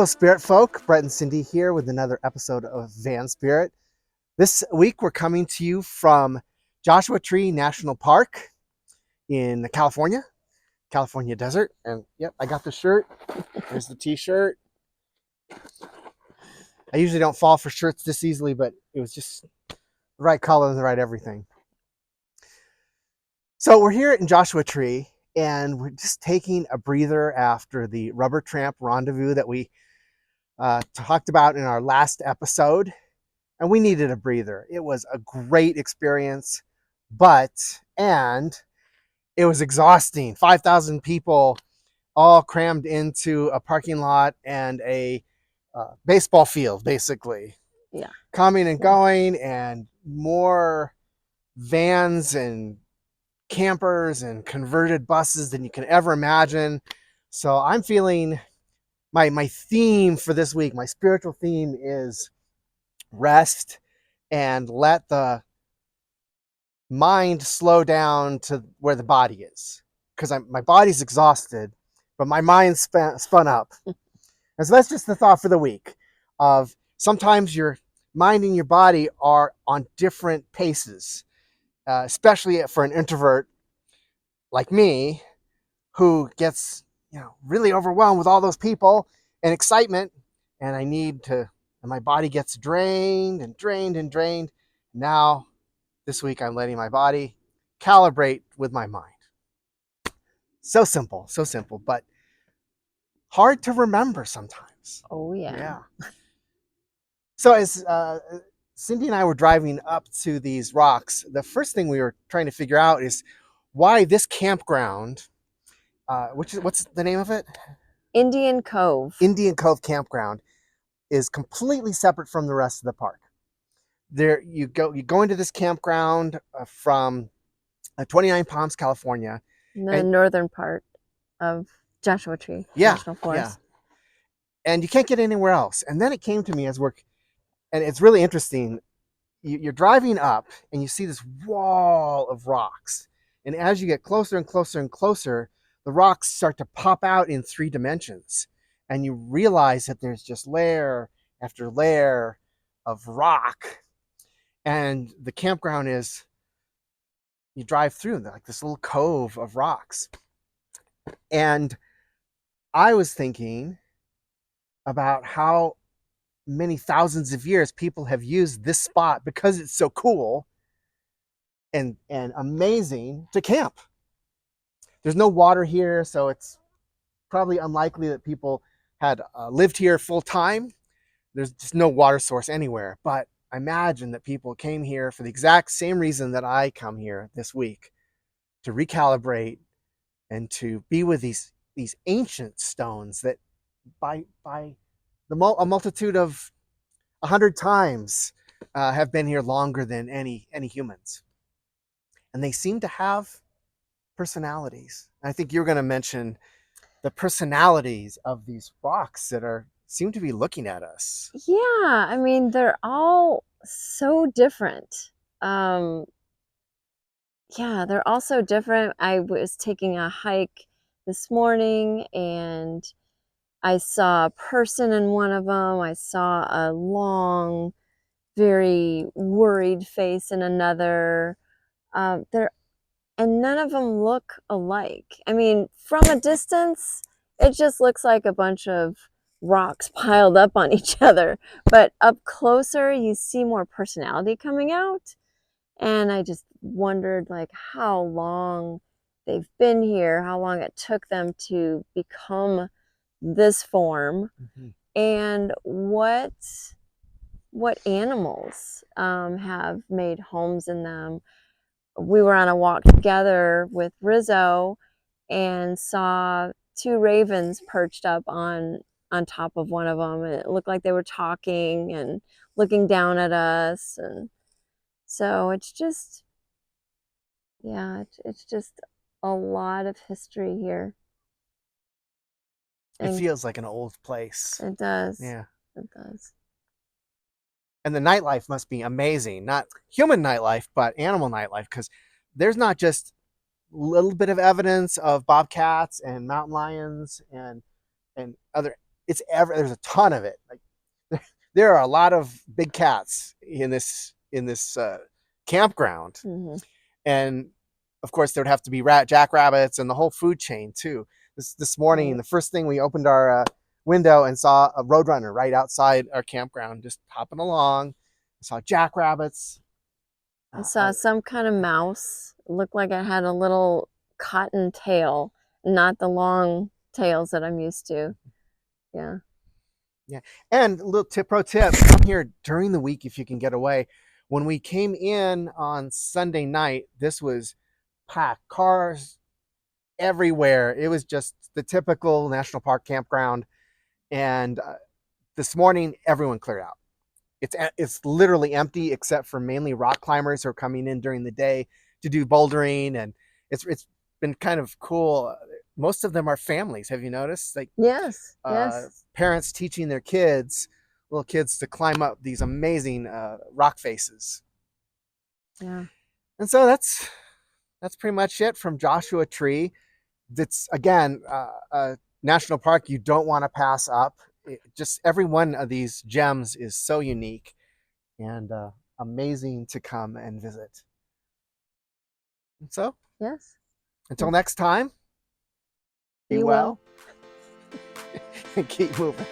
Hello, Spirit folk. Brett and Cindy here with another episode of Van Spirit. This week, we're coming to you from Joshua Tree National Park in the California desert. And yep, I got the shirt. There's the t-shirt. I usually don't fall for shirts this easily, but it was just the right color and the right everything. So we're here in Joshua Tree, and we're just taking a breather after the Rubber Tramp Rendevzvous that we talked about in our last episode, and we needed a breather. It was a great experience, and it was exhausting. 5,000 people all crammed into a parking lot and a baseball field, basically. Yeah. Coming and going, and more vans and campers and converted buses than you can ever imagine. So I'm feeling my theme for this week, my spiritual theme is rest and let the mind slow down to where the body is. Because my body's exhausted, but my mind's spun up. And so that's just the thought for the week of sometimes your mind and your body are on different paces, especially for an introvert like me who gets really overwhelmed with all those people and excitement, and and my body gets drained and drained and drained. Now, this week, I'm letting my body calibrate with my mind. So simple, but hard to remember sometimes. Oh, yeah. Yeah. So as Cindy and I were driving up to these rocks, the first thing we were trying to figure out is why this campground, what's the name of it? Indian Cove Campground is completely separate from the rest of the park. There you go into this campground from 29 Palms, California, in the northern part of Joshua Tree National Forest. Yeah. And you can't get anywhere else. And then it came to me and it's really interesting. You're driving up and you see this wall of rocks, and as you get closer and closer and closer, the rocks start to pop out in 3 dimensions, and you realize that there's just layer after layer of rock. And the campground is, you drive through like this little cove of rocks. And I was thinking about how many thousands of years people have used this spot because it's so cool and amazing to camp. There's no water here, so it's probably unlikely that people had lived here full time. There's just no water source anywhere. But I imagine that people came here for the exact same reason that I come here this week, to recalibrate and to be with these ancient stones that by a multitude of 100 times have been here longer than any humans. And they seem to have personalities. I think you're going to mention the personalities of these rocks that seem to be looking at us. Yeah, I mean, they're all so different. Yeah, they're all so different. I was taking a hike this morning and I saw a person in one of them. I saw a long, very worried face in another. And none of them look alike. I mean, from a distance, it just looks like a bunch of rocks piled up on each other. But up closer, you see more personality coming out. And I just wondered, like, how long they've been here, how long it took them to become this form, and what animals have made homes in them. We were on a walk together with Rizzo and saw 2 ravens perched up on top of one of them, and it looked like they were talking and looking down at us. And so it's just, yeah, it's just a lot of history here. And it feels like an old place. It does. Yeah, it does. And the nightlife must be amazing. Not human nightlife, but animal nightlife, because there's not just little bit of evidence of bobcats and mountain lions and other there's a ton of it. Like there are a lot of big cats in this campground, Hmm. and of course there would have to be jackrabbits and the whole food chain too. This morning, Right. the first thing we opened our window and saw a roadrunner right outside our campground, just hopping along. I saw jackrabbits. I saw some kind of mouse. It looked like it had a little cotton tail, not the long tails that I'm used to. Yeah. Yeah, and a little pro tip: come here during the week if you can get away. When we came in on Sunday night, this was packed, cars everywhere. It was just the typical national park campground. And this morning, everyone cleared out. It's literally empty except for mainly rock climbers who are coming in during the day to do bouldering, and it's been kind of cool. Most of them are families. Have you noticed? Like Yes. Yes. parents teaching their little kids, to climb up these amazing rock faces. Yeah. And so that's pretty much it from Joshua Tree. That's again a national park you don't want to pass up. Just every one of these gems is so unique and amazing to come and visit. And so Yes. until next time, be Be well well. and keep moving.